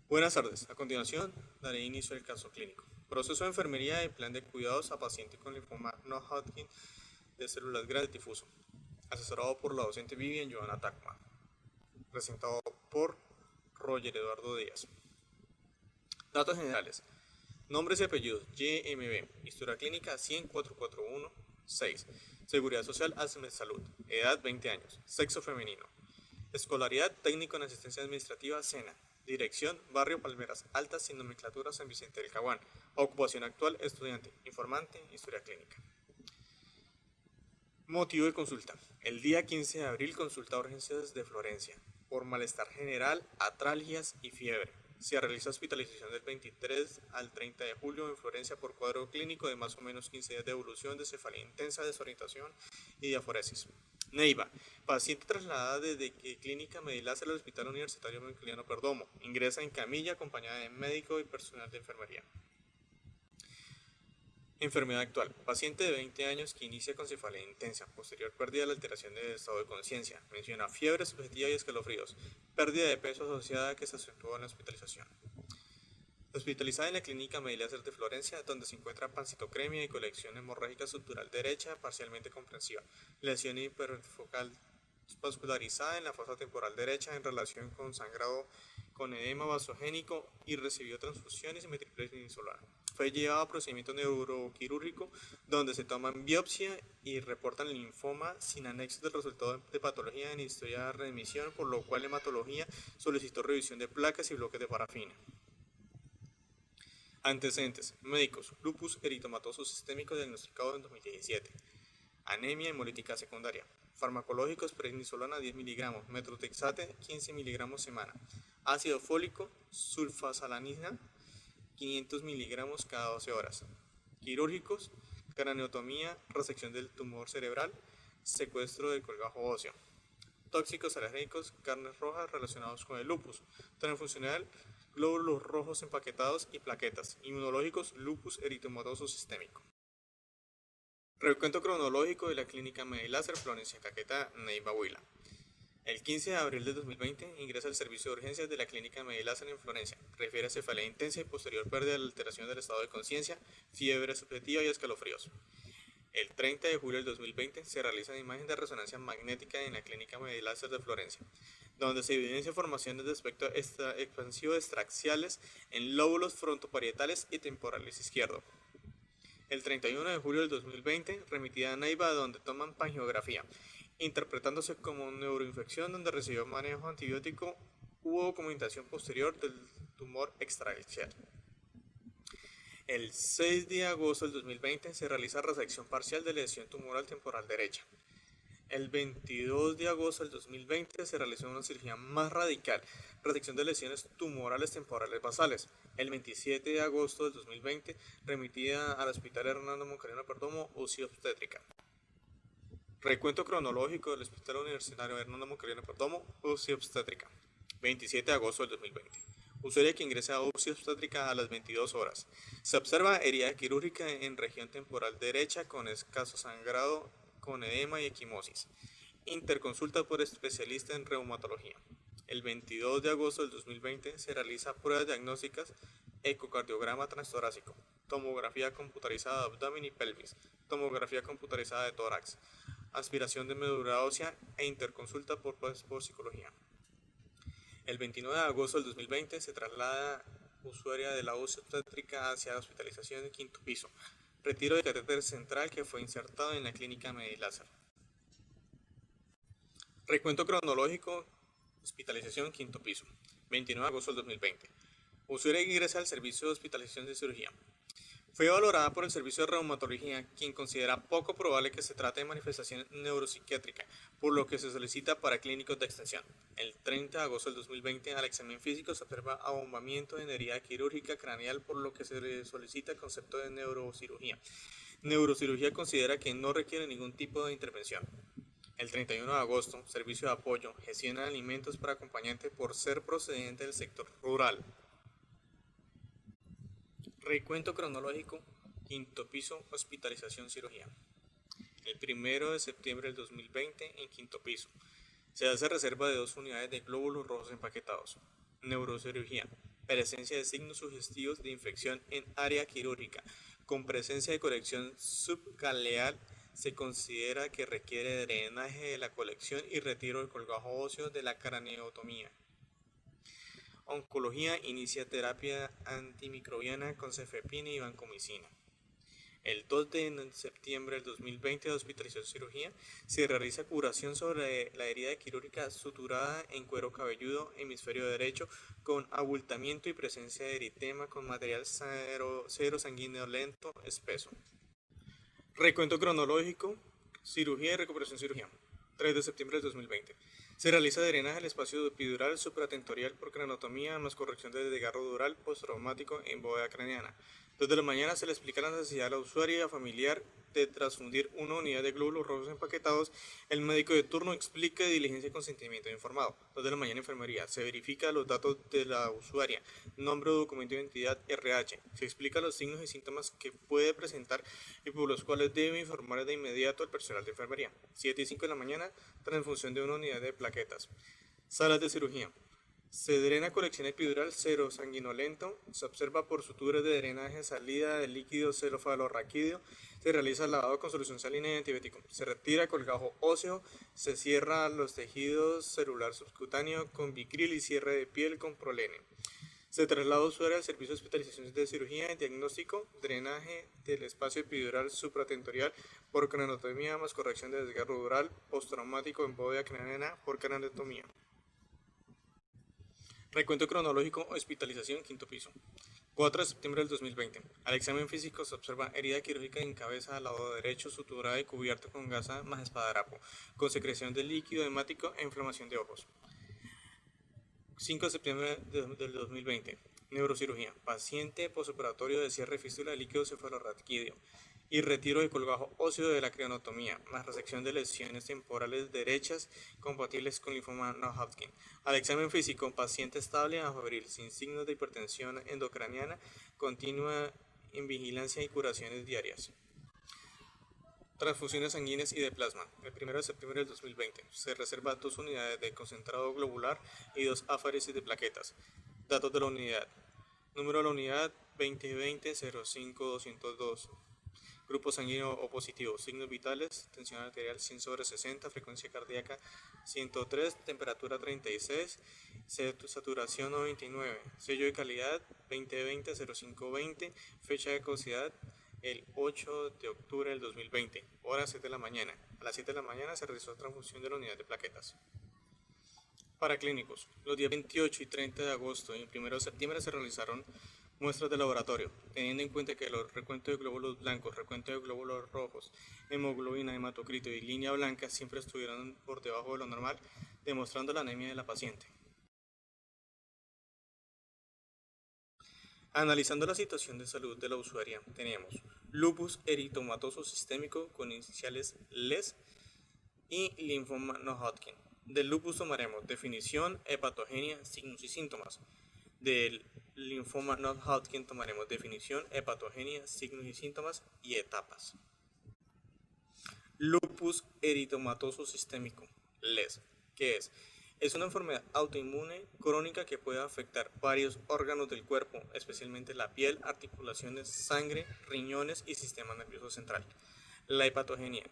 Buenas tardes. A continuación, daré inicio al caso clínico. Proceso de enfermería y plan de cuidados a paciente con linfoma no Hodgkin de células grandes difuso. Asesorado por la docente Vivian Johanna Tacma. Presentado por Roger Eduardo Díaz. Datos generales. Nombres y apellidos: YMB. Historia clínica 100441-6. Seguridad social: ASMED Salud. Edad: 20 años. Sexo femenino. Escolaridad: técnico en asistencia administrativa SENA. Dirección: Barrio Palmeras Altas, sin nomenclatura, San Vicente del Caguán. Ocupación actual: estudiante. Informante: historia clínica. Motivo de consulta: el día 15 de abril, consulta a urgencias de Florencia por malestar general, atralgias y fiebre. Se realiza hospitalización del 23 al 30 de julio en Florencia por cuadro clínico de más o menos 15 días de evolución de cefalea intensa, desorientación y diaforesis. Neiva, paciente trasladada desde Clínica Medilácer al Hospital Universitario Emiliano Perdomo. Ingresa en camilla acompañada de médico y personal de enfermería. Enfermedad actual: paciente de 20 años que inicia con cefalea intensa, posterior pérdida de la alteración del estado de conciencia. Menciona fiebre subjetiva y escalofríos, pérdida de peso asociada que se acentuó en la hospitalización. Hospitalizada en la Clínica Medilácer de Florencia, donde se encuentra pancitocremia y colección hemorrágica subdural derecha parcialmente comprensiva, lesión hiperfocal vascularizada en la fosa temporal derecha en relación con sangrado con edema vasogénico y recibió transfusiones y metilprednisolona solar. Fue llevado a procedimiento neuroquirúrgico donde se toman biopsia y reportan linfoma sin anexos del resultado de patología en historia de remisión, por lo cual hematología solicitó revisión de placas y bloques de parafina. Antecedentes médicos: lupus eritematoso sistémico diagnosticado en 2017, anemia hemolítica secundaria. Farmacológicos: prednisolona 10 mg, methotrexate 15 mg semana, ácido fólico, sulfasalanina 500 mg cada 12 horas. Quirúrgicos: craneotomía, resección del tumor cerebral, secuestro del colgajo óseo. Tóxicos alérgicos: carnes rojas relacionados con el lupus. Transfuncional: glóbulos rojos empaquetados y plaquetas. Inmunológicos: lupus eritematoso sistémico. Recuento cronológico de la Clínica Medilácer Florencia Caquetá, Neiva, Huila. El 15 de abril de 2020 ingresa al servicio de urgencias de la Clínica Medilácer en Florencia. Refiere a cefalea intensa y posterior pérdida de la alteración del estado de conciencia, fiebre subjetiva y escalofríos. El 30 de julio del 2020 se realiza una imagen de resonancia magnética en la Clínica Medilácer de Florencia, donde se evidencia formaciones de espectro expansivo extraxiales en lóbulos frontoparietales y temporales izquierdo. El 31 de julio del 2020, remitida a Neiva, donde toman pangiografía, interpretándose como neuroinfección donde recibió manejo antibiótico. Hubo documentación posterior del tumor extraaxial. El 6 de agosto del 2020 se realiza resección parcial de lesión tumoral temporal derecha. El 22 de agosto del 2020 se realizó una cirugía más radical, resección de lesiones tumorales temporales basales. El 27 de agosto del 2020, remitida al Hospital Hernando Moncarino Perdomo, UCI obstétrica. Recuento cronológico del Hospital Universitario Hernando Moncarino Perdomo, UCI obstétrica. 27 de agosto del 2020. Usuaria que ingresa a UCI obstétrica a las 22 horas. Se observa herida quirúrgica en región temporal derecha con escaso sangrado, con edema y equimosis. Interconsulta por especialista en reumatología. El 22 de agosto del 2020 se realiza pruebas diagnósticas: ecocardiograma transtorácico, tomografía computarizada de abdomen y pelvis, tomografía computarizada de tórax, aspiración de médula ósea e interconsulta por psicología. El 29 de agosto del 2020 se traslada usuaria de la UCI obstétrica hacia hospitalización en quinto piso. Retiro de catéter central que fue insertado en la Clínica Medilácer. Recuento cronológico: hospitalización quinto piso. 29 de agosto del 2020. Usuaria que ingresa al servicio de hospitalización de cirugía. Fue valorada por el servicio de reumatología, quien considera poco probable que se trate de manifestación neuropsiquiátrica, por lo que se solicita para clínicos de extensión. El 30 de agosto del 2020, al examen físico se observa abombamiento en herida quirúrgica craneal, por lo que se le solicita el concepto de neurocirugía. Neurocirugía considera que no requiere ningún tipo de intervención. El 31 de agosto, servicio de apoyo, gestiona alimentos para acompañante por ser procedente del sector rural. Recuento cronológico: quinto piso, hospitalización, cirugía. El 1 de septiembre del 2020, en quinto piso, se hace reserva de 2 unidades de glóbulos rojos empaquetados. Neurocirugía. presencia de signos sugestivos de infección en área quirúrgica, con presencia de colección subgaleal. Se considera que requiere drenaje de la colección y retiro del colgajo óseo de la craneotomía. Oncología inicia terapia antimicrobiana con cefepime y vancomicina. El 2 de septiembre del 2020 de hospitalización cirugía se realiza curación sobre la herida quirúrgica suturada en cuero cabelludo hemisferio derecho con abultamiento y presencia de eritema con material cero sanguíneo lento espeso. Recuento cronológico, cirugía y recuperación cirugía. 3 de septiembre del 2020. Se realiza drenaje del espacio epidural supratentorial por cranotomía más corrección de desgarro dural postraumático en bóveda craneana. 2 de la mañana se le explica la necesidad a la usuaria y a familiar de transfundir una unidad de glóbulos rojos empaquetados. El médico de turno explica diligencia y consentimiento informado. 2 de la mañana enfermería. Se verifica los datos de la usuaria, nombre o documento de identidad RH. Se explica los signos y síntomas que puede presentar y por los cuales debe informar de inmediato al personal de enfermería. 7 y 5 de la mañana, transfusión de una unidad de plaquetas. Salas de cirugía. Se drena colección epidural cero sanguinolento, se observa por suturas de drenaje salida de líquido cefalorraquídeo, se realiza lavado con solución salina y antibiótico, se retira colgajo óseo, se cierra los tejidos celular subcutáneo con Vicryl y cierre de piel con Prolene. Se traslada usuario al servicio de hospitalización de cirugía, diagnóstico, drenaje del espacio epidural supratentorial por cranotomía más corrección de desgarro dural postraumático en bóveda craneana por craneotomía. Recuento cronológico, hospitalización, quinto piso. 4 de septiembre del 2020. Al examen físico se observa herida quirúrgica en cabeza al lado derecho, suturada y cubierta con gasa más esparadrapo, con secreción de líquido hemático e inflamación de ojos. 5 de septiembre del 2020. Neurocirugía. Paciente posoperatorio de cierre fístula de líquido cefalorraquídeo y retiro de colgajo óseo de la cranotomía, más resección de lesiones temporales derechas compatibles con linfoma no-Hodgkin. Al examen físico, paciente estable a febril, sin signos de hipertensión endocraniana, continua en vigilancia y curaciones diarias. Transfusiones sanguíneas y de plasma. El 1 de septiembre del 2020 se reserva 2 unidades de concentrado globular y 2 afáresis de plaquetas. Datos de la unidad. Número de la unidad 2020-05-202. Grupo sanguíneo O positivo. Signos vitales: tensión arterial 100/60, frecuencia cardíaca 103, temperatura 36, saturación 99. Sello de calidad 2020-0520, fecha de caducidad el 8 de octubre del 2020, hora 7 de la mañana. A las 7 de la mañana se realizó transfusión de la unidad de plaquetas. Para clínicos, los días 28 y 30 de agosto y el 1 de septiembre se realizaron muestras de laboratorio, teniendo en cuenta que los recuentos de glóbulos blancos, recuentos de glóbulos rojos, hemoglobina, hematocrito y línea blanca siempre estuvieron por debajo de lo normal, demostrando la anemia de la paciente. Analizando la situación de salud de la usuaria, tenemos lupus eritomatoso sistémico con iniciales LES y linfoma no-Hodgkin. Del lupus tomaremos definición, hepatogenia, signos y síntomas. Del linfoma no-Hodgkin tomaremos definición, hepatogenia, signos y síntomas y etapas. Lupus eritomatoso sistémico, LES, ¿qué es? Es una enfermedad autoinmune crónica que puede afectar varios órganos del cuerpo, especialmente la piel, articulaciones, sangre, riñones y sistema nervioso central. La hepatogenia,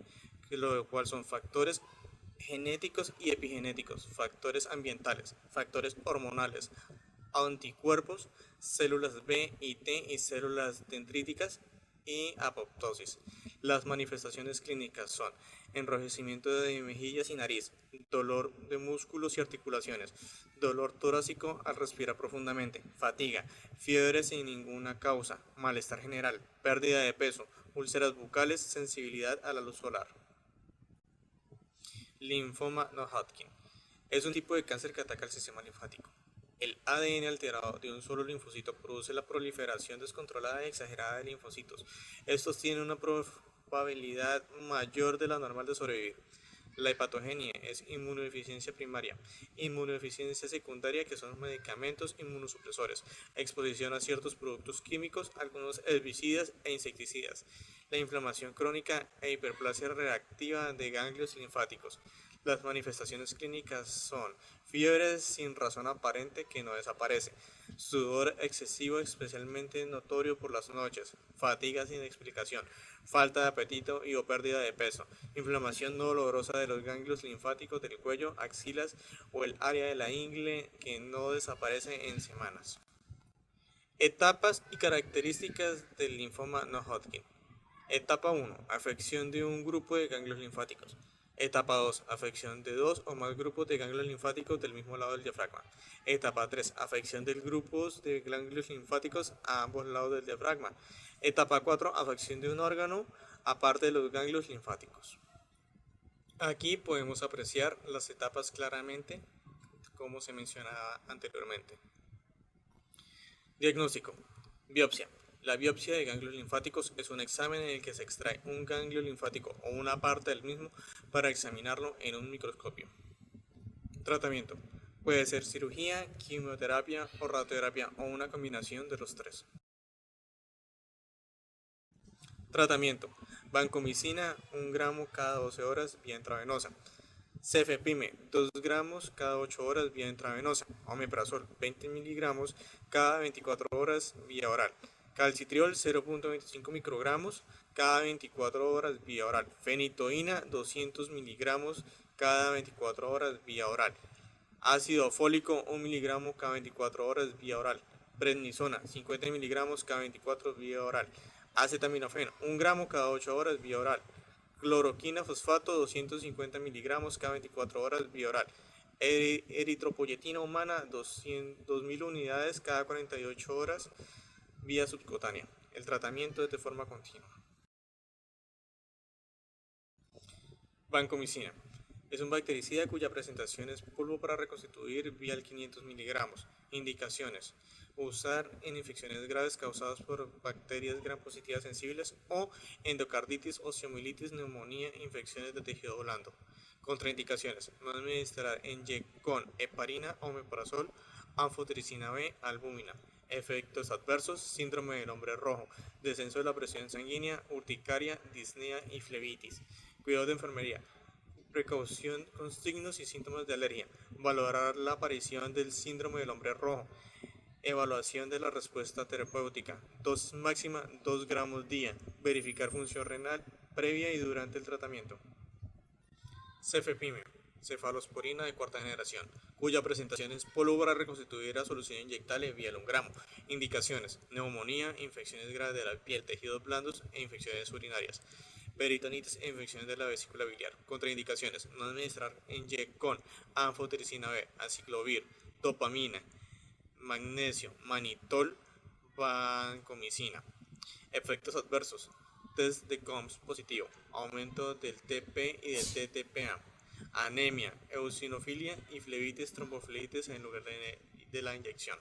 lo cual son factores genéticos y epigenéticos, factores ambientales, factores hormonales, anticuerpos, células B y T y células dendríticas y apoptosis. Las manifestaciones clínicas son enrojecimiento de mejillas y nariz, dolor de músculos y articulaciones, dolor torácico al respirar profundamente, fatiga, fiebre sin ninguna causa, malestar general, pérdida de peso, úlceras bucales, sensibilidad a la luz solar. Linfoma no-Hodgkin es un tipo de cáncer que ataca el sistema linfático. El ADN alterado de un solo linfocito produce la proliferación descontrolada y exagerada de linfocitos. Estos tienen una probabilidad mayor de la normal de sobrevivir. La hepatogenia es inmunodeficiencia primaria, inmunodeficiencia secundaria, que son medicamentos inmunosupresores, exposición a ciertos productos químicos, algunos herbicidas e insecticidas, la inflamación crónica e hiperplasia reactiva de ganglios linfáticos. Las manifestaciones clínicas son fiebre sin razón aparente que no desaparece, sudor excesivo especialmente notorio por las noches, fatiga sin explicación, falta de apetito y o pérdida de peso, inflamación no dolorosa de los ganglios linfáticos del cuello, axilas o el área de la ingle que no desaparece en semanas. Etapas y características del linfoma no Hodgkin. Etapa 1. Afección de un grupo de ganglios linfáticos. Etapa 2. Afección de dos o más grupos de ganglios linfáticos del mismo lado del diafragma. Etapa 3. Afección de grupos de ganglios linfáticos a ambos lados del diafragma. Etapa 4. Afección de un órgano aparte de los ganglios linfáticos. Aquí podemos apreciar las etapas claramente, como se mencionaba anteriormente. Diagnóstico. Biopsia. La biopsia de ganglios linfáticos es un examen en el que se extrae un ganglio linfático o una parte del mismo para examinarlo en un microscopio. Tratamiento. Puede ser cirugía, quimioterapia o radioterapia o una combinación de los tres. Tratamiento. Vancomicina 1 gramo cada 12 horas vía intravenosa. Cefepime 2 gramos cada 8 horas vía intravenosa. Omeprazol 20 miligramos cada 24 horas vía oral. Calcitriol 0.25 microgramos cada 24 horas vía oral. Fenitoína 200 miligramos cada 24 horas vía oral. Ácido fólico 1 miligramo cada 24 horas vía oral. Prednisona 50 miligramos cada 24 vía oral. Acetaminofén 1 gramo cada 8 horas vía oral. Cloroquina fosfato 250 miligramos cada 24 horas vía oral. Eritropoyetina humana 2000 unidades cada 48 horas vía subcutánea. El tratamiento es de forma continua. Vancomicina. Es un bactericida cuya presentación es polvo para reconstituir vía 500 miligramos. Indicaciones. Usar en infecciones graves causadas por bacterias gram positivas sensibles o endocarditis, osteomielitis, neumonía, infecciones de tejido blando. Contraindicaciones. No administrar con heparina, omeprazol, anfotericina B, albúmina. Efectos adversos: síndrome del hombre rojo, descenso de la presión sanguínea, urticaria, disnea y flebitis. Cuidado de enfermería. Precaución con signos y síntomas de alergia. Valorar la aparición del síndrome del hombre rojo. Evaluación de la respuesta terapéutica. Dosis máxima 2 gramos día. Verificar función renal previa y durante el tratamiento. Cefepime. Cefalosporina de cuarta generación, cuya presentación es polvo para reconstituir a solución inyectable vía el 1 gramo. Indicaciones: neumonía, infecciones graves de la piel, tejidos blandos e infecciones urinarias. Peritonitis e infecciones de la vesícula biliar. Contraindicaciones: no administrar con anfotericina B, aciclovir, dopamina, magnesio, manitol, vancomicina. Efectos adversos: test de COMS positivo, aumento del TP y del TTPA, anemia, eosinofilia y flebitis tromboflebitis en lugar de la inyección.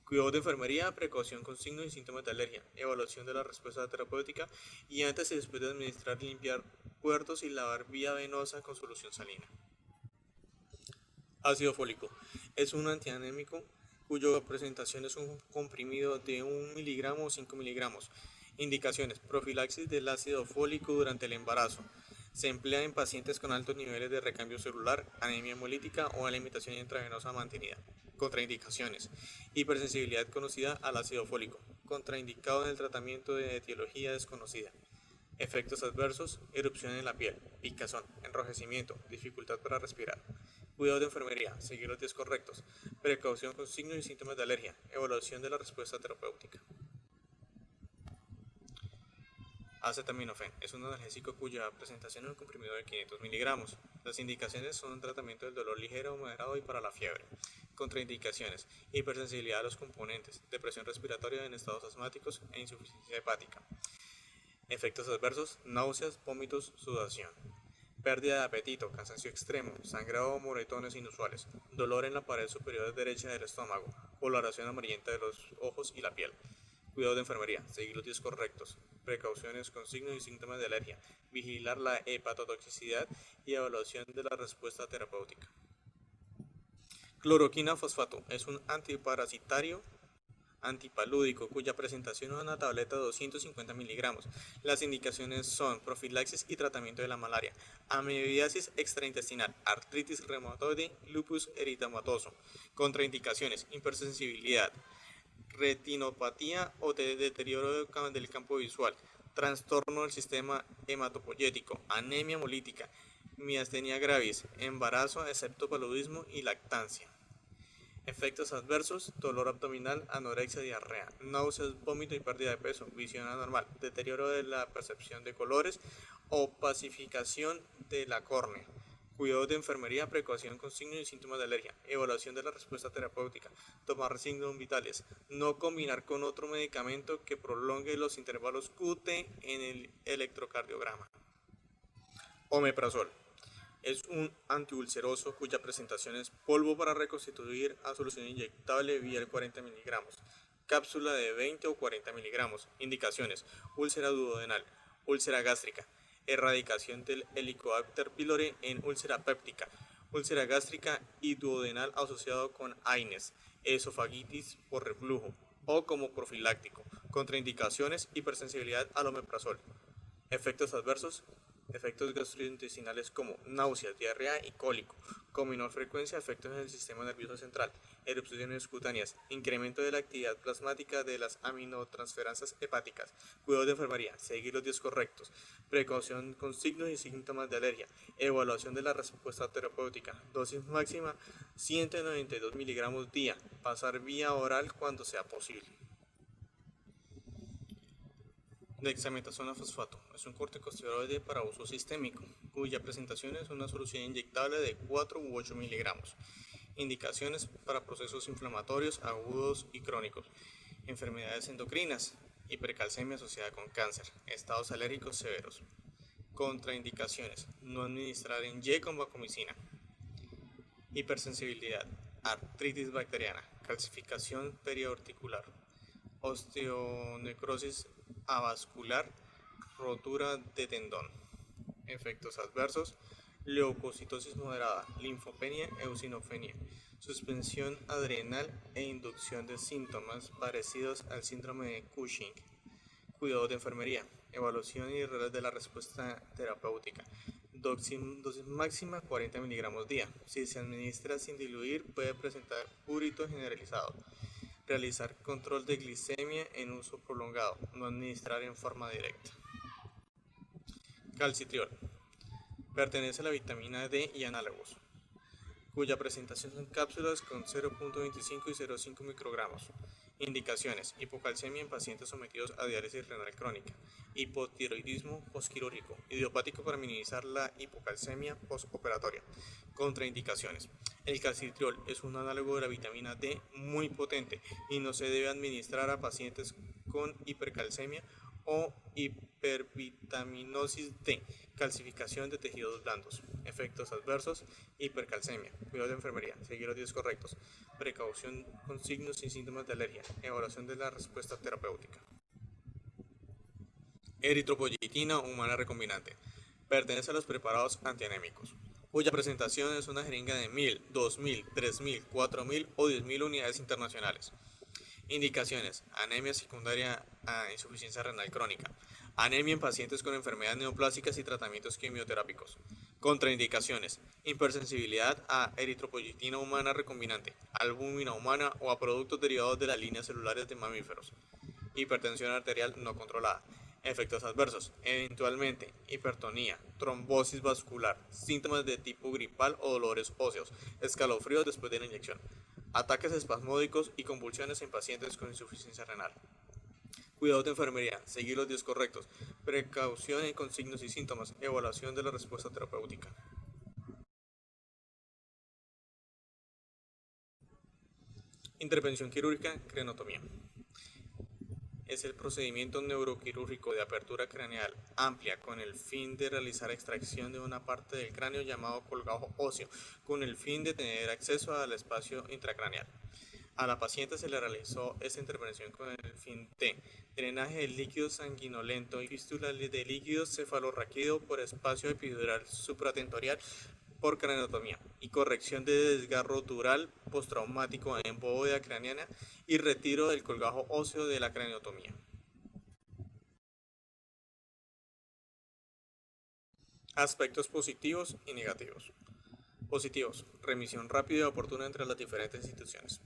Cuidado de enfermería, precaución con signos y síntomas de alergia, evaluación de la respuesta terapéutica y antes y después de administrar limpiar puertos y lavar vía venosa con solución salina. Ácido fólico. Es un antianémico cuya presentación es un comprimido de 1 miligramo o 5 miligramos. Indicaciones: profilaxis del ácido fólico durante el embarazo. Se emplea en pacientes con altos niveles de recambio celular, anemia hemolítica o alimentación intravenosa mantenida. Contraindicaciones: hipersensibilidad conocida al ácido fólico. Contraindicado en el tratamiento de etiología desconocida. Efectos adversos: erupción en la piel, picazón, enrojecimiento, dificultad para respirar. Cuidado de enfermería, seguir los días correctos. Precaución con signos y síntomas de alergia. Evaluación de la respuesta terapéutica. Acetaminofén es un analgésico cuya presentación es un comprimido de 500 miligramos. Las indicaciones son un tratamiento del dolor ligero o moderado y para la fiebre. Contraindicaciones: hipersensibilidad a los componentes, depresión respiratoria en estados asmáticos e insuficiencia hepática. Efectos adversos: náuseas, vómitos, sudoración. Pérdida de apetito, cansancio extremo, sangrado o moretones inusuales, dolor en la pared superior derecha del estómago, coloración amarillenta de los ojos y la piel. Cuidado de enfermería, seguir los días correctos. Precauciones con signos y síntomas de alergia, vigilar la hepatotoxicidad y evaluación de la respuesta terapéutica. Cloroquina fosfato es un antiparasitario, antipalúdico, cuya presentación es una tableta de 250 miligramos. Las indicaciones son profilaxis y tratamiento de la malaria, amebiasis extraintestinal, artritis reumatoide, lupus eritematoso. Contraindicaciones: hipersensibilidad, retinopatía o deterioro del campo visual, trastorno del sistema hematopoyético, anemia hemolítica, miastenia gravis, embarazo, excepto paludismo y lactancia. Efectos adversos: dolor abdominal, anorexia, diarrea, náuseas, vómito y pérdida de peso, visión anormal, deterioro de la percepción de colores, opacificación de la córnea. Cuidado de enfermería, precaución con signos y síntomas de alergia, evaluación de la respuesta terapéutica, tomar signos vitales, no combinar con otro medicamento que prolongue los intervalos QT en el electrocardiograma. Omeprazol. Es un antiulceroso cuya presentación es polvo para reconstituir a solución inyectable vía el 40 miligramos, cápsula de 20 o 40 miligramos. Indicaciones: úlcera duodenal, úlcera gástrica, erradicación del Helicobacter pylori en úlcera péptica, úlcera gástrica y duodenal asociado con AINES, esofagitis por reflujo o como profiláctico. Contraindicaciones: hipersensibilidad al omeprazol. Efectos adversos: efectos gastrointestinales como náuseas, diarrea y cólico. Con menor frecuencia, efectos en el sistema nervioso central, erupciones cutáneas, incremento de la actividad plasmática de las aminotransferansas hepáticas. Cuidado de enfermería, seguir los días correctos, precaución con signos y síntomas de alergia, evaluación de la respuesta terapéutica, dosis máxima 192 miligramos día, pasar vía oral cuando sea posible. Dexametasona fosfato es un corticosteroide para uso sistémico, cuya presentación es una solución inyectable de 4 u 8 miligramos. Indicaciones para procesos inflamatorios agudos y crónicos, enfermedades endocrinas, hipercalcemia asociada con cáncer, estados alérgicos severos. Contraindicaciones: no administrar en Y con vancomicina. Hipersensibilidad, artritis bacteriana, calcificación periarticular, osteonecrosis avascular, rotura de tendón. Efectos adversos: leucocitosis moderada, linfopenia, eosinofenia, suspensión adrenal e inducción de síntomas parecidos al síndrome de Cushing. Cuidado de enfermería, evaluación y reglas de la respuesta terapéutica. Dosis máxima 40 miligramos día. Si se administra sin diluir, puede presentar prurito generalizado. Realizar control de glicemia en uso prolongado, no administrar en forma directa. Calcitriol. Pertenece a la vitamina D y análogos, cuya presentación son cápsulas con 0.25 y 0.5 microgramos. Indicaciones: hipocalcemia en pacientes sometidos a diálisis renal crónica, hipotiroidismo postquirúrgico, idiopático para minimizar la hipocalcemia postoperatoria. Contraindicaciones: el calcitriol es un análogo de la vitamina D muy potente y no se debe administrar a pacientes con hipercalcemia o hipervitaminosis D, calcificación de tejidos blandos. Efectos adversos: hipercalcemia, cuidado de enfermería, seguir los días correctos, precaución con signos y síntomas de alergia, evaluación de la respuesta terapéutica. Eritropoyetina humana recombinante. Pertenece a los preparados antianémicos, cuya presentación es una jeringa de 1000, 2000, 3000, 4000 o 10.000 unidades internacionales. Indicaciones: anemia secundaria a insuficiencia renal crónica, anemia en pacientes con enfermedades neoplásicas y tratamientos quimioterápicos. Contraindicaciones: hipersensibilidad a eritropoyetina humana recombinante, albúmina humana o a productos derivados de las líneas celulares de mamíferos. Hipertensión arterial no controlada. Efectos adversos: eventualmente hipertonía, trombosis vascular, síntomas de tipo gripal o dolores óseos, escalofríos después de la inyección, ataques espasmódicos y convulsiones en pacientes con insuficiencia renal. Cuidado de enfermería, seguir los días correctos, precaución con signos y síntomas, evaluación de la respuesta terapéutica. Intervención quirúrgica, craniostomía. Es el procedimiento neuroquirúrgico de apertura craneal amplia con el fin de realizar extracción de una parte del cráneo llamado colgajo óseo, con el fin de tener acceso al espacio intracraneal. A la paciente se le realizó esta intervención con el fin de drenaje de líquido sanguinolento y fístula de líquido cefalorraquídeo por espacio epidural supratentorial por craneotomía y corrección de desgarro dural postraumático en bóveda craneana y retiro del colgajo óseo de la craneotomía. Aspectos positivos y negativos. Positivos: remisión rápida y oportuna entre las diferentes instituciones.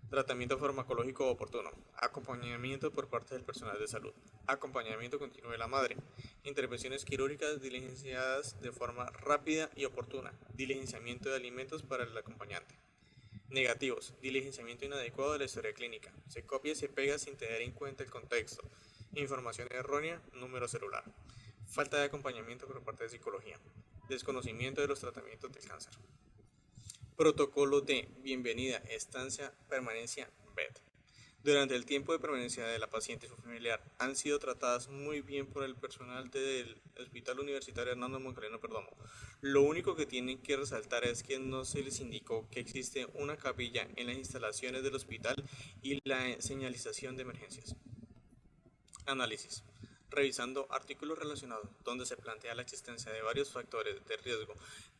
Tratamiento farmacológico oportuno. Acompañamiento por parte del personal de salud. Acompañamiento continuo de la madre. Intervenciones quirúrgicas diligenciadas de forma rápida y oportuna. Diligenciamiento de alimentos para el acompañante. Negativos: diligenciamiento inadecuado de la historia clínica. Se copia y se pega sin tener en cuenta el contexto. Información errónea, número celular. Falta de acompañamiento por parte de psicología. Desconocimiento de los tratamientos del cáncer. Protocolo de bienvenida, estancia, permanencia, BED. Durante el tiempo de permanencia de la paciente y su familiar han sido tratadas muy bien por el personal del Hospital Universitario Hernando Moncareno Perdomo. Lo único que tienen que resaltar es que no se les indicó que existe una capilla en las instalaciones del hospital y la señalización de emergencias. Análisis. Revisando artículos relacionados donde se plantea la existencia de varios factores de riesgo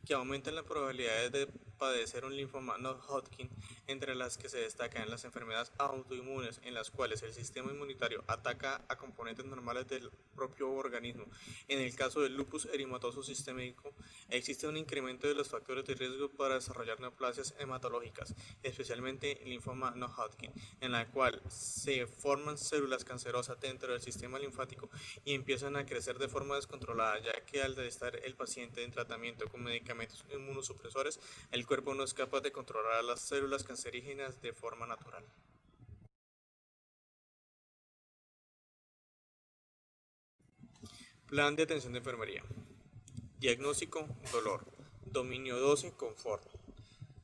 que aumentan las probabilidades de padecer un linfoma no-Hodgkin, entre las que se destacan las enfermedades autoinmunes en las cuales el sistema inmunitario ataca a componentes normales del propio organismo. En el caso del lupus eritematoso sistémico, existe un incremento de los factores de riesgo para desarrollar neoplasias hematológicas, especialmente el linfoma no-Hodgkin, en la cual se forman células cancerosas dentro del sistema linfático y empiezan a crecer de forma descontrolada, ya que al estar el paciente en tratamiento con medicamentos inmunosupresores, el cuerpo no es capaz de controlar las células cancerígenas de forma natural. Plan de atención de enfermería. Diagnóstico: dolor. Dominio 12: confort.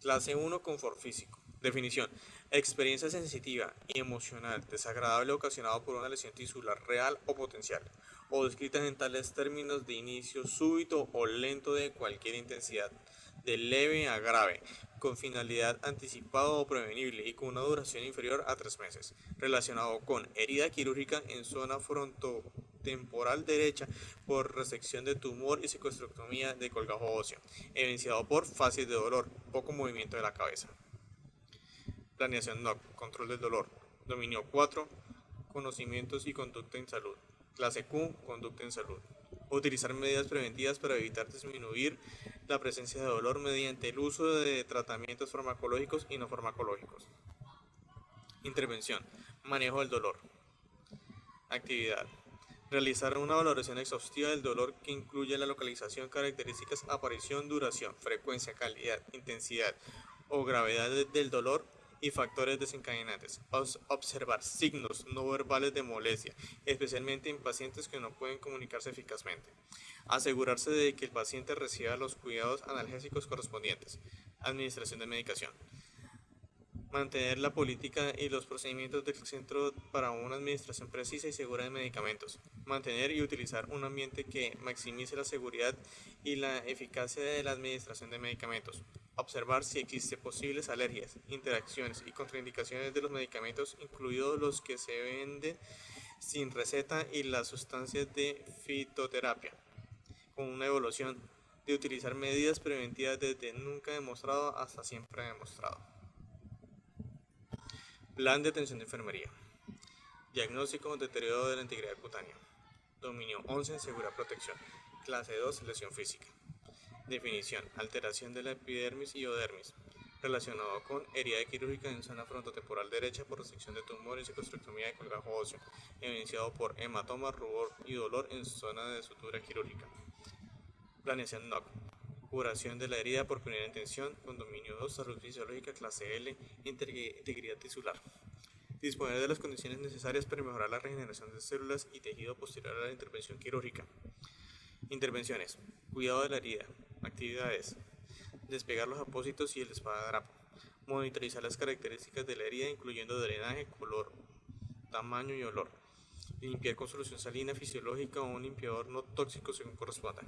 Clase 1: confort físico. Definición: experiencia sensitiva y emocional desagradable ocasionado por una lesión tisular real o potencial, o descritas en tales términos de inicio súbito o lento de cualquier intensidad, de leve a grave, con finalidad anticipada o prevenible y con una duración inferior a 3 meses, relacionado con herida quirúrgica en zona frontotemporal derecha por resección de tumor y psicostrectomía de colgajo óseo, evidenciado por fases de dolor, poco movimiento de la cabeza. Planeación NOC, control del dolor. Dominio 4, conocimientos y conducta en salud. Clase Q, conducta en salud. Utilizar medidas preventivas para evitar disminuir la presencia de dolor mediante el uso de tratamientos farmacológicos y no farmacológicos. Intervención: manejo del dolor. Actividad: realizar una valoración exhaustiva del dolor que incluye la localización, características, aparición, duración, frecuencia, calidad, intensidad o gravedad del dolor y factores desencadenantes. Observar signos no verbales de molestia, especialmente en pacientes que no pueden comunicarse eficazmente. Asegurarse de que el paciente reciba los cuidados analgésicos correspondientes. Administración de medicación. Mantener la política y los procedimientos del centro para una administración precisa y segura de medicamentos. Mantener y utilizar un ambiente que maximice la seguridad y la eficacia de la administración de medicamentos. Observar si existen posibles alergias, interacciones y contraindicaciones de los medicamentos, incluidos los que se venden sin receta y las sustancias de fitoterapia, con una evolución de utilizar medidas preventivas desde nunca demostrado hasta siempre demostrado. Plan de atención de enfermería. Diagnóstico: deterioro de la integridad cutánea. Dominio 11: seguridad protección. Clase 2: lesión física. Definición: alteración de la epidermis y odermis, relacionado con herida quirúrgica en zona frontotemporal derecha por resección de tumor y psicostrectomía de colgajo óseo, evidenciado por hematoma, rubor y dolor en zona de sutura quirúrgica. Planeación NOC. Curación de la herida por primera intención con dominio 2: salud fisiológica, clase L, integridad tisular. Disponer de las condiciones necesarias para mejorar la regeneración de células y tejido posterior a la intervención quirúrgica. Intervenciones: cuidado de la herida. Actividades: despegar los apósitos y el esparadrapo. Monitorizar las características de la herida, incluyendo drenaje, color, tamaño y olor. Limpiar con solución salina fisiológica o un limpiador no tóxico según corresponda.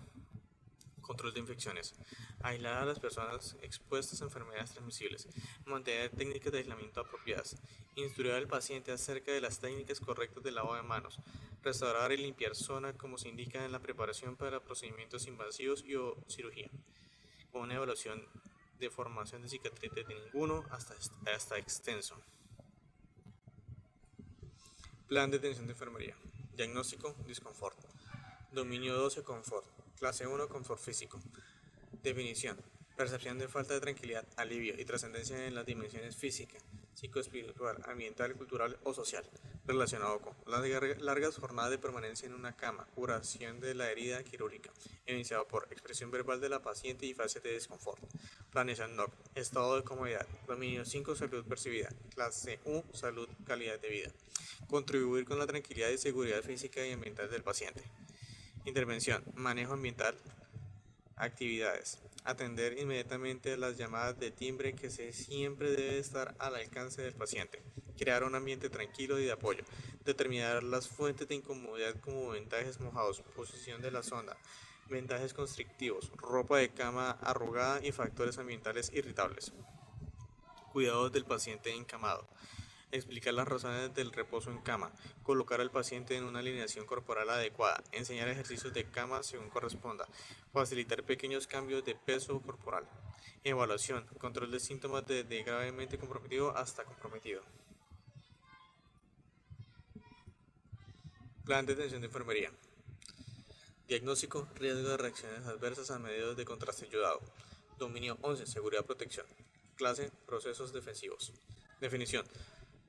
Control de infecciones: aislar a las personas expuestas a enfermedades transmisibles, mantener técnicas de aislamiento apropiadas, instruir al paciente acerca de las técnicas correctas de lavado de manos, restaurar y limpiar zona como se indica en la preparación para procedimientos invasivos y o cirugía. con una evaluación de formación de cicatriz desde ninguno hasta extenso. Plan de atención de enfermería. Diagnóstico, disconfort. Dominio 12, confort. Clase 1, confort físico. Definición. Percepción de falta de tranquilidad, alivio y trascendencia en las dimensiones física, psicoespiritual, ambiental, cultural o social, relacionado con las largas jornadas de permanencia en una cama, curación de la herida quirúrgica, iniciado por expresión verbal de la paciente y fase de desconfort. Planeación NOC, estado de comodidad, dominio 5, salud percibida, clase U, salud, calidad de vida. Contribuir con la tranquilidad y seguridad física y ambiental del paciente. Intervención, manejo ambiental, actividades. Atender inmediatamente las llamadas de timbre que siempre debe estar al alcance del paciente. Crear un ambiente tranquilo y de apoyo. Determinar las fuentes de incomodidad como vendajes mojados, posición de la sonda, vendajes constrictivos, ropa de cama arrugada y factores ambientales irritables. Cuidados del paciente encamado. Explicar las razones del reposo en cama, colocar al paciente en una alineación corporal adecuada, enseñar ejercicios de cama según corresponda, facilitar pequeños cambios de peso corporal. Evaluación, control de síntomas desde gravemente comprometido hasta comprometido. Plan de atención de enfermería. Diagnóstico, riesgo de reacciones adversas a medios de contraste ayudado. Dominio 11, seguridad protección. Clase, procesos defensivos. Definición.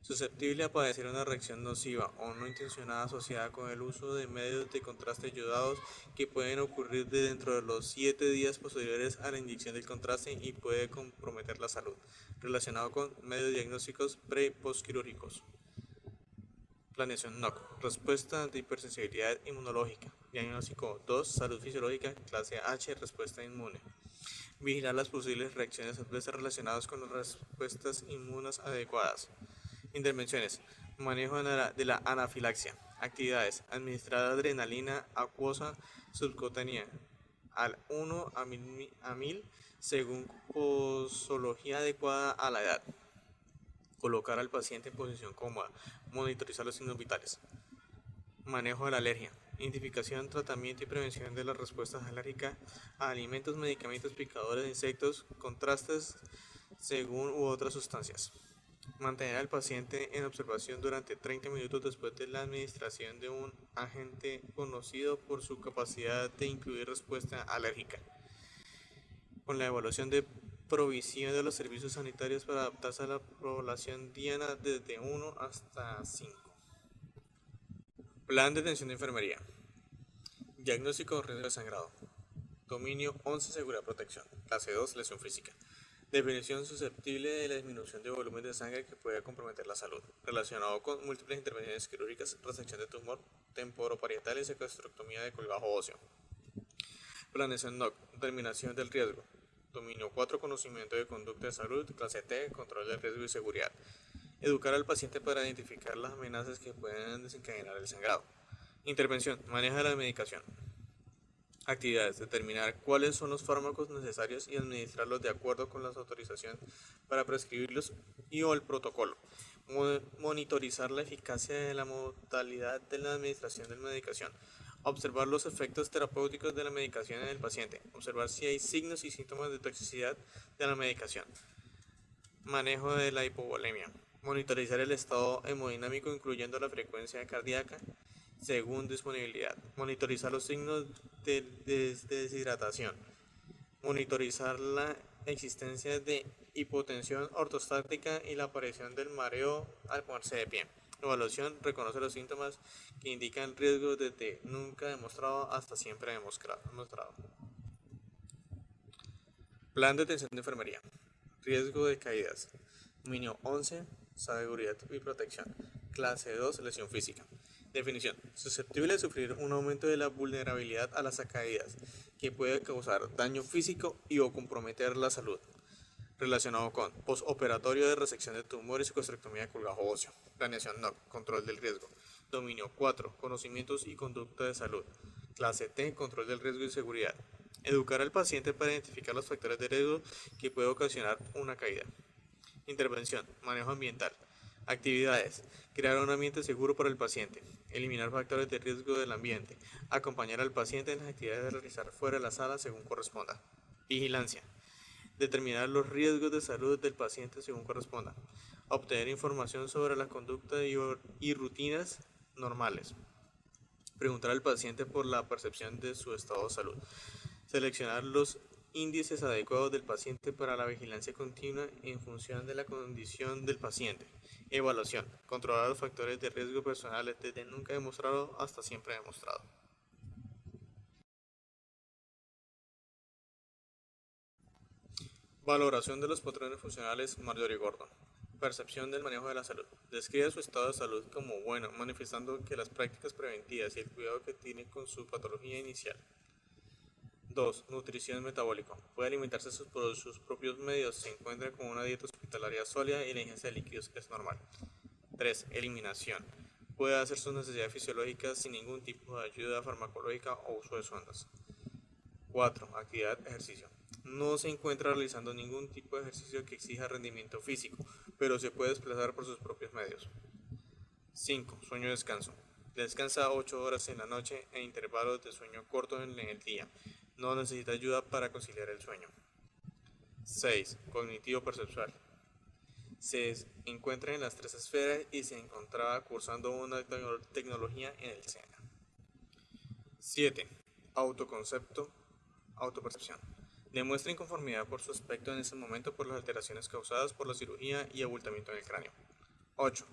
Susceptible a padecer una reacción nociva o no intencionada asociada con el uso de medios de contraste ayudados que pueden ocurrir dentro de los 7 días posteriores a la inyección del contraste y puede comprometer la salud, relacionado con medios diagnósticos pre- y postquirúrgicos. Planeación NOC, respuesta de hipersensibilidad inmunológica. Diagnóstico 2, salud fisiológica, clase H, respuesta inmune. Vigilar las posibles reacciones adversas relacionadas con las respuestas inmunes adecuadas. Intervenciones. Manejo de la anafilaxia. Actividades. Administrar adrenalina acuosa subcutánea al 1 a 1000 según posología adecuada a la edad. Colocar al paciente en posición cómoda. Monitorizar los signos vitales. Manejo de la alergia. Identificación, tratamiento y prevención de las respuestas alérgicas a alimentos, medicamentos, picadores de insectos, contrastes según u otras sustancias. Mantener al paciente en observación durante 30 minutos después de la administración de un agente conocido por su capacidad de incluir respuesta alérgica. Con la evaluación de provisión de los servicios sanitarios para adaptarse a la población diana desde 1 hasta 5. Plan de atención de enfermería. Diagnóstico de riesgo de sangrado. Dominio 11, seguridad protección. Clase 2, lesión física. Definición susceptible de la disminución de volumen de sangre que puede comprometer la salud, relacionado con múltiples intervenciones quirúrgicas, resección de tumor temporoparietal y secuestroctomía de colgajo óseo. Planeación NOC, determinación del riesgo. Dominio 4, conocimiento de conducta de salud, clase T, control del riesgo y seguridad. Educar al paciente para identificar las amenazas que pueden desencadenar el sangrado. Intervención, manejo de la medicación. Actividades, determinar cuáles son los fármacos necesarios y administrarlos de acuerdo con las autorizaciones para prescribirlos y o el protocolo. Monitorizar la eficacia de la modalidad de la administración de la medicación. Observar los efectos terapéuticos de la medicación en el paciente. Observar si hay signos y síntomas de toxicidad de la medicación. Manejo de la hipovolemia. Monitorizar el estado hemodinámico incluyendo la frecuencia cardíaca según disponibilidad. Monitorizar los signos de deshidratación. Monitorizar la existencia de hipotensión ortostática y la aparición del mareo al ponerse de pie. Evaluación, reconoce los síntomas que indican riesgo desde nunca demostrado hasta siempre demostrado. Plan de atención de enfermería. Riesgo de caídas. Dominio 11, seguridad y protección. Clase 2, lesión física. Definición. Susceptible de sufrir un aumento de la vulnerabilidad a las caídas, que puede causar daño físico y o comprometer la salud. Relacionado con postoperatorio de resección de tumores y secuestroctomía de colgajo óseo. Planeación NOC, control del riesgo. Dominio 4, conocimientos y conducta de salud. Clase T, control del riesgo y seguridad. Educar al paciente para identificar los factores de riesgo que puede ocasionar una caída. Intervención, manejo ambiental. Actividades, crear un ambiente seguro para el paciente, eliminar factores de riesgo del ambiente, acompañar al paciente en las actividades de realizar fuera de la sala según corresponda. Vigilancia, Determinar los riesgos de salud del paciente según corresponda. Obtener información sobre la conducta y rutinas normales. Preguntar al paciente por la percepción de su estado de salud. Seleccionar los índices adecuados del paciente para la vigilancia continua en función de la condición del paciente. Evaluación. Controlar los factores de riesgo personales desde nunca demostrado hasta siempre demostrado. Valoración de los patrones funcionales Marjorie Gordon. Percepción del manejo de la salud. Describe su estado de salud como bueno, manifestando que las prácticas preventivas y el cuidado que tiene con su patología inicial. 2. Nutrición metabólica. Puede alimentarse por sus propios medios, se encuentra con una dieta hospitalaria sólida y la ingesta de líquidos es normal. 3. Eliminación. Puede hacer sus necesidades fisiológicas sin ningún tipo de ayuda farmacológica o uso de sondas. 4. Actividad, ejercicio. No se encuentra realizando ningún tipo de ejercicio que exija rendimiento físico, pero se puede desplazar por sus propios medios. 5. Sueño y descanso. Descansa 8 horas en la noche e intervalos de sueño corto en el día. No necesita ayuda para conciliar el sueño. 6. Cognitivo perceptual. Se encuentra en las 3 esferas y se encontraba cursando una tecnología en el SENA. 7. Autoconcepto, autopercepción. Demuestra inconformidad por su aspecto en ese momento por las alteraciones causadas por la cirugía y abultamiento en el cráneo. 8.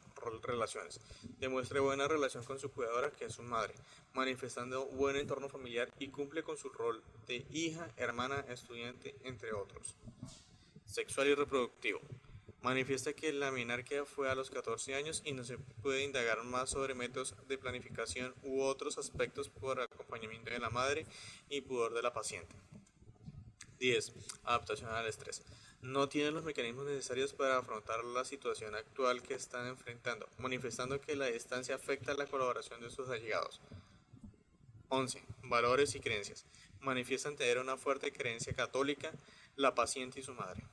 Relaciones. Demuestra buena relación con su cuidadora, que es su madre, manifestando buen entorno familiar y cumple con su rol de hija, hermana, estudiante, entre otros. Sexual y reproductivo. Manifiesta que la menarquia fue a los 14 años y no se puede indagar más sobre métodos de planificación u otros aspectos por acompañamiento de la madre y pudor de la paciente. 10. Adaptación al estrés. No tienen los mecanismos necesarios para afrontar la situación actual que están enfrentando, manifestando que la distancia afecta la colaboración de sus allegados. 11. Valores y creencias. Manifiestan tener una fuerte creencia católica, la paciente y su madre.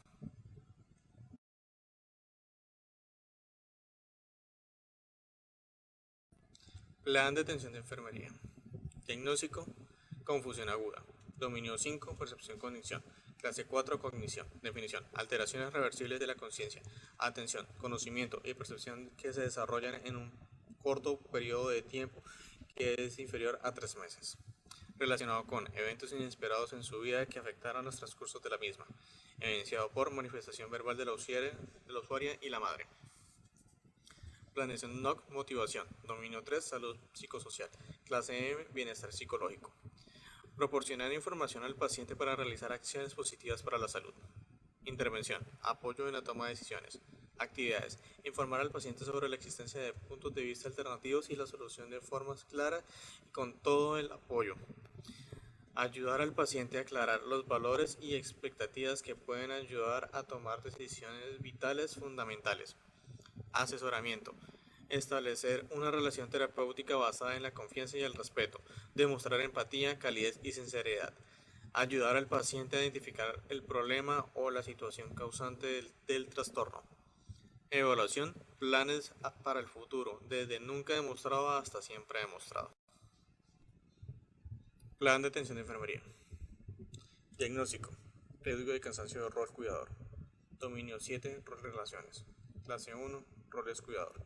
Plan de atención de enfermería. Diagnóstico, confusión aguda. Dominio 5, percepción cognición. Clase 4, cognición. Definición, alteraciones reversibles de la conciencia. Atención, conocimiento y percepción que se desarrollan en un corto periodo de tiempo que es inferior a 3 meses. Relacionado con eventos inesperados en su vida que afectaron los transcursos de la misma. Evidenciado por manifestación verbal de la usuaria y la madre. Planeación NOC, motivación. Dominio 3, salud psicosocial. Clase M, bienestar psicológico. Proporcionar información al paciente para realizar acciones positivas para la salud. Intervención, apoyo en la toma de decisiones. Actividades, informar al paciente sobre la existencia de puntos de vista alternativos y la solución de formas claras y con todo el apoyo. Ayudar al paciente a aclarar los valores y expectativas que pueden ayudar a tomar decisiones vitales fundamentales. Asesoramiento. Establecer una relación terapéutica basada en la confianza y el respeto. Demostrar empatía, calidez y sinceridad. Ayudar al paciente a identificar el problema o la situación causante del trastorno. Evaluación. Planes para el futuro, desde nunca demostrado hasta siempre demostrado. Plan de atención de enfermería. Diagnóstico. Riesgo de cansancio de rol cuidador. Dominio 7, rol relaciones. Clase 1, roles cuidador.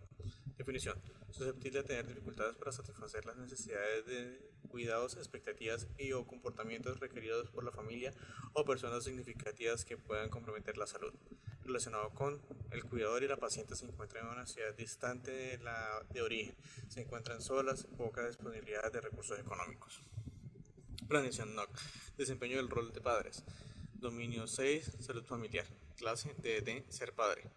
Definición. Susceptible de tener dificultades para satisfacer las necesidades de cuidados, expectativas y o comportamientos requeridos por la familia o personas significativas que puedan comprometer la salud. Relacionado con el cuidador y la paciente se encuentran en una ciudad distante de origen. Se encuentran solas, poca disponibilidad de recursos económicos. Planeación NOC. Desempeño del rol de padres. Dominio 6, salud familiar. Clase D, ser padre.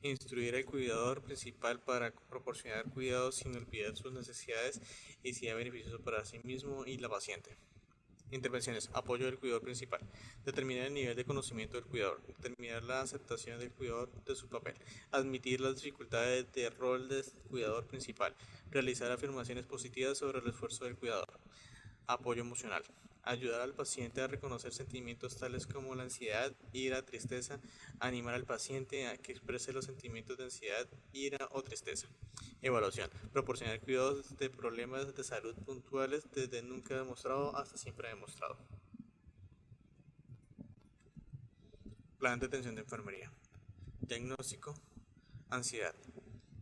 Instruir al cuidador principal para proporcionar cuidados sin olvidar sus necesidades y sea beneficioso para sí mismo y la paciente. Intervenciones. Apoyo del cuidador principal. Determinar el nivel de conocimiento del cuidador. Determinar la aceptación del cuidador de su papel. Admitir las dificultades del rol del cuidador principal. Realizar afirmaciones positivas sobre el esfuerzo del cuidador. Apoyo emocional. Ayudar al paciente a reconocer sentimientos tales como la ansiedad, ira, tristeza. Animar al paciente a que exprese los sentimientos de ansiedad, ira o tristeza. Evaluación. Proporcionar cuidados de problemas de salud puntuales desde nunca demostrado hasta siempre demostrado. Plan de atención de enfermería. Diagnóstico, ansiedad.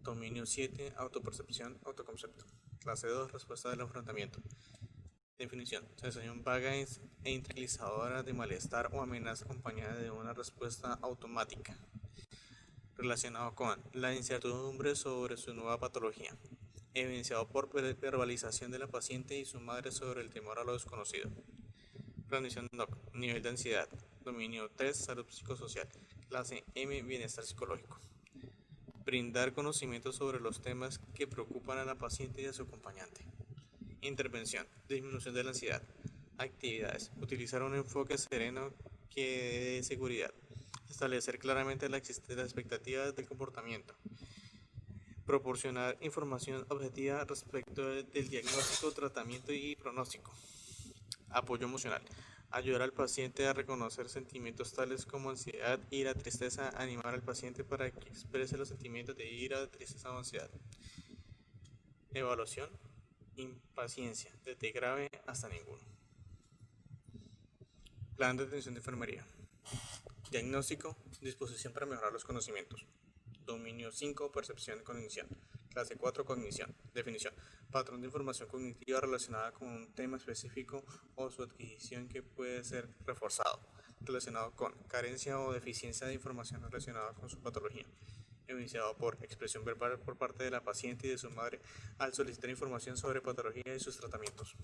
Dominio 7, autopercepción, autoconcepto. Clase 2, respuesta del afrontamiento. Definición: sensación vaga e intranquilizadora de malestar o amenaza acompañada de una respuesta automática. Relacionado con la incertidumbre sobre su nueva patología, evidenciado por verbalización de la paciente y su madre sobre el temor a lo desconocido. Condición NOC, nivel de ansiedad. Dominio 3, salud psicosocial. Clase M, bienestar psicológico. Brindar conocimiento sobre los temas que preocupan a la paciente y a su acompañante. Intervención, disminución de la ansiedad. Actividades, utilizar un enfoque sereno que dé seguridad. Establecer claramente las expectativas del comportamiento. Proporcionar información objetiva respecto del diagnóstico, tratamiento y pronóstico. Apoyo emocional. Ayudar al paciente a reconocer sentimientos tales como ansiedad, ira, tristeza. Animar al paciente para que exprese los sentimientos de ira, tristeza o ansiedad. Evaluación. Impaciencia, desde grave hasta ninguno. Plan de atención de enfermería. Diagnóstico, disposición para mejorar los conocimientos. Dominio 5, percepción y cognición. Clase 4, cognición. Definición: patrón de información cognitiva relacionada con un tema específico o su adquisición que puede ser reforzado, relacionado con carencia o deficiencia de información relacionada con su patología, evidenciado por expresión verbal por parte de la paciente y de su madre al solicitar información sobre patología y sus tratamientos.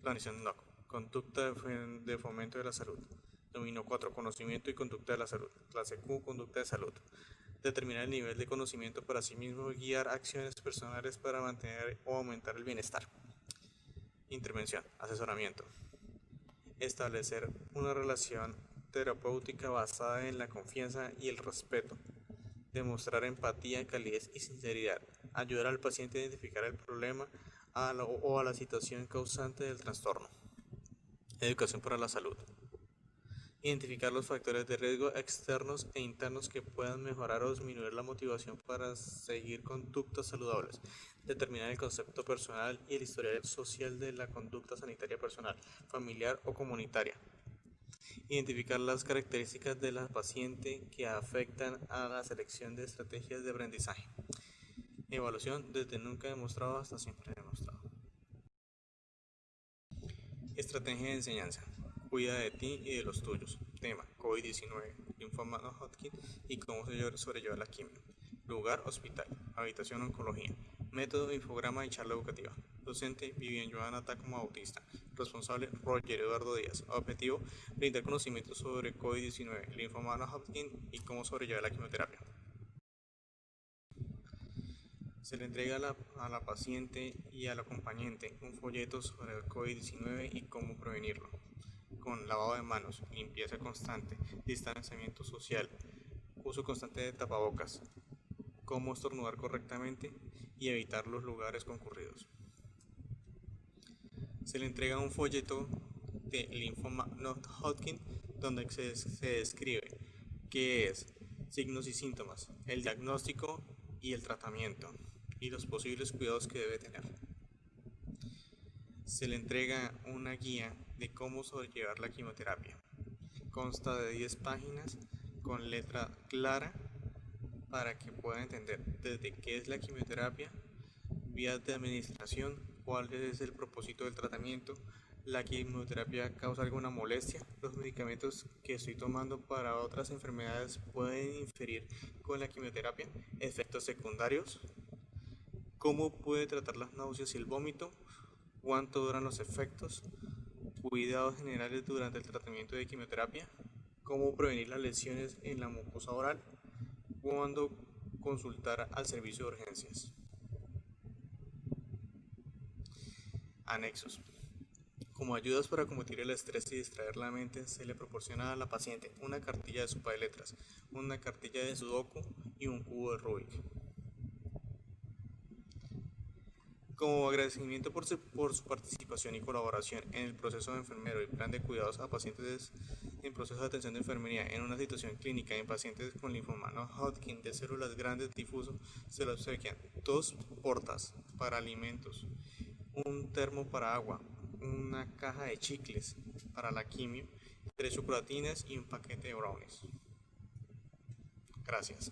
Planificación NOC, conducta de fomento de la salud. Dominio 4, conocimiento y conducta de la salud. Clase Q, conducta de salud. Determinar el nivel de conocimiento para sí mismo y guiar acciones personales para mantener o aumentar el bienestar. Intervención, asesoramiento. Establecer una relación terapéutica basada en la confianza y el respeto. Demostrar empatía, calidez y sinceridad. Ayudar al paciente a identificar el problema o a la situación causante del trastorno. Educación para la salud. Identificar los factores de riesgo externos e internos que puedan mejorar o disminuir la motivación para seguir conductas saludables. Determinar el concepto personal y el historial social de la conducta sanitaria personal, familiar o comunitaria. Identificar las características de la paciente que afectan a la selección de estrategias de aprendizaje. Evaluación, desde nunca demostrado hasta siempre demostrado. Estrategia de enseñanza. Cuida de ti y de los tuyos. Tema: COVID-19, linfoma no Hodgkin y cómo sobrellevar la quimio. Lugar: hospital. Habitación: oncología. Método: infograma y charla educativa. Docente: Vivian Joana Tacoma Bautista. Responsable: Roger Eduardo Díaz. Objetivo: brindar conocimientos sobre COVID-19, linfoma no Hodgkin y cómo sobrellevar la quimioterapia. Se le entrega a la paciente y al acompañante un folleto sobre el COVID-19 y cómo prevenirlo, con lavado de manos, limpieza constante, distanciamiento social, uso constante de tapabocas, cómo estornudar correctamente y evitar los lugares concurridos. Se le entrega un folleto de linfoma no Hodgkin donde se describe qué es, signos y síntomas, el diagnóstico y el tratamiento, y los posibles cuidados que debe tener. Se le entrega una guía de cómo sobrellevar la quimioterapia. Consta de 10 páginas con letra clara para que pueda entender desde qué es la quimioterapia, vías de administración, cuál es el propósito del tratamiento, la quimioterapia causa alguna molestia, los medicamentos que estoy tomando para otras enfermedades pueden interferir con la quimioterapia, efectos secundarios, cómo puede tratar las náuseas y el vómito, cuánto duran los efectos, cuidados generales durante el tratamiento de quimioterapia, cómo prevenir las lesiones en la mucosa oral, cuándo consultar al servicio de urgencias. Anexos. Como ayudas para combatir el estrés y distraer la mente, se le proporciona a la paciente una cartilla de sopa de letras, una cartilla de sudoku y un cubo de Rubik. Como agradecimiento por su participación y colaboración en el proceso de enfermero y plan de cuidados a pacientes en proceso de atención de enfermería en una situación clínica en pacientes con linfoma no Hodgkin de células grandes difuso, se le obsequian 2 portas para alimentos, un termo para agua, una caja de chicles para la quimio, 3 chocolatinas y un paquete de brownies. Gracias.